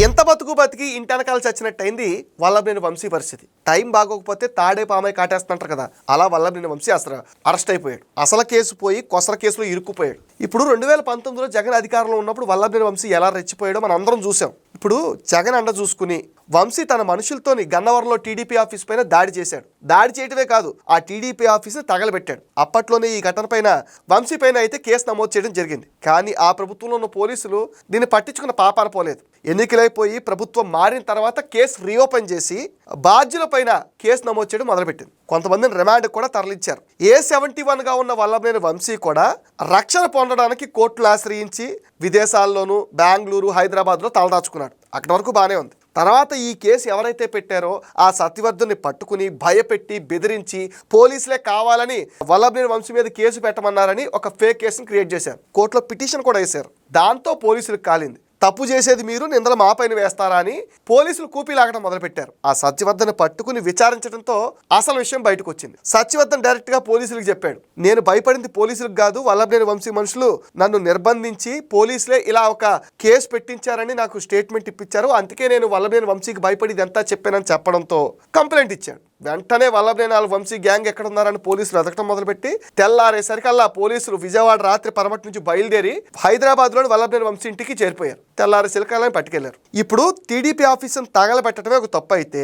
ఎంత బతుకు బతికి ఇంటెనకాల చచ్చినట్టయింది వల్లభనేని వంశీ పరిస్థితి. టైం బాగోకపోతే తాడే పామై కాటేస్తుంటారు కదా, అలా వల్లభనేని వంశీ అసలు అరెస్ట్ అయిపోయాడు. అసలు కేసు పోయి కొసర కేసులో ఇరుక్కుపోయాడు. ఇప్పుడు 2019లో జగన్ అధికారంలో ఉన్నప్పుడు వల్లభనేని వంశీ ఎలా రెచ్చిపోయాడో మనం అందరం చూసాం. ఇప్పుడు జగన్ అండ చూసుకుని వంశీ తన మనుషులతోని గన్నవరంలో టీడీపీ ఆఫీస్ పైన దాడి చేశాడు. దాడి చేయడమే కాదు, ఆ టీడీపీ ఆఫీస్ని తగలబెట్టాడు. అప్పట్లోనే ఈ ఘటన పైన వంశీ పైన అయితే కేసు నమోదు చేయడం జరిగింది. కానీ ఆ ప్రభుత్వంలో ఉన్న పోలీసులు దీన్ని పట్టించుకున్న పాపాన పోలేదు. ఎన్నికలైపోయి ప్రభుత్వం మారిన తర్వాత కేసు రీఓపెన్ చేసి బాధ్యుల పైన కేసు నమోదు చేయడం మొదలుపెట్టింది. కొంతమందిని రిమాండ్ కూడా తరలించారు. A71గా ఉన్న వల్లభనేని వంశీ కూడా రక్షణ పొందడానికి కోర్టులు ఆశ్రయించి విదేశాల్లోనూ బెంగళూరు, హైదరాబాద్లో తలదాచుకున్నాడు. అక్కడి వరకు బాగానే ఉంది. తర్వాత ఈ కేసు ఎవరైతే పెట్టారో ఆ సత్యవర్ధన్ని పట్టుకుని భయపెట్టి బెదిరించి పోలీసులే కావాలని వల్లభనేని వంశీ మీద కేసు పెట్టమన్నారని ఒక ఫేక్ కేసును క్రియేట్ చేశారు. కోర్టులో పిటిషన్ కూడా వేశారు. దాంతో పోలీసులకు కాలింది. తప్పు చేసేది మీరు, నిందలు మా పైన వేస్తారా అని పోలీసులు కూపీలాగడం మొదలుపెట్టారు. ఆ సత్యవర్ధన్ పట్టుకుని విచారించడంతో అసలు విషయం బయటకు వచ్చింది. సత్యవర్ధన్ డైరెక్ట్ గా పోలీసులకు చెప్పాడు, నేను భయపడింది పోలీసులకు కాదు, వల్లభనేని వంశీ మనుషులు నన్ను నిర్బంధించి పోలీసులే ఇలా ఒక కేసు పెట్టించారని నాకు స్టేట్మెంట్ ఇప్పించారు, అందుకే నేను వల్లభనేని వంశీకి భయపడి ఇదంతా చెప్పానని చెప్పడంతో కంప్లైంట్ ఇచ్చాడు. వెంటనే వల్లభనేని వంశీ గ్యాంగ్ ఎక్కడ ఉన్నారని పోలీసులు వెతకడం మొదలుపెట్టి తెల్లారేసరికల్లా పోలీసులు విజయవాడ రాత్రి 11 నుంచి బయలుదేరి హైదరాబాద్లోని వల్లభనేని వంశీ ఇంటికి చేరిపోయారు. తెల్లారేసరికల్లా పట్టుకెళ్లారు. ఇప్పుడు టీడీపీ ఆఫీసును తగలబెట్టడమే ఒక తప్పు అయితే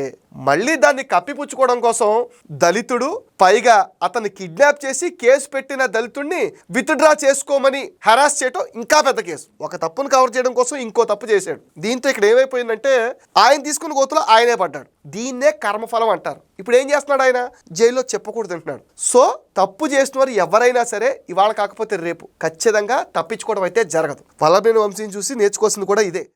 మళ్ళీ దాన్ని కప్పిపుచ్చుకోవడం కోసం దళితుడు, పైగా అతన్ని కిడ్నాప్ చేసి కేసు పెట్టిన దళితుడిని విత్డ్రా చేసుకోమని హెరాస్ చేయడం ఇంకా పెద్ద కేసు. ఒక తప్పును కవర్ చేయడం కోసం ఇంకో తప్పు చేశాడు. దీంతో ఇక్కడ ఏమైపోయిందంటే ఆయన తీసుకున్న గోతులో ఆయనే పడ్డాడు. దీన్నే కర్మఫలం అంటారు. ఇప్పుడు ఏం చేస్తున్నాడు ఆయన? జైల్లో చెప్పకూడదు అంటున్నాడు. సో తప్పు చేసిన వారు ఎవరైనా సరే ఇవాళ కాకపోతే రేపు ఖచ్చితంగా తప్పించుకోవడం అయితే జరగదు. వల్లభనేని వంశీని చూసి నేర్చుకోవాల్సింది కూడా ఇదే.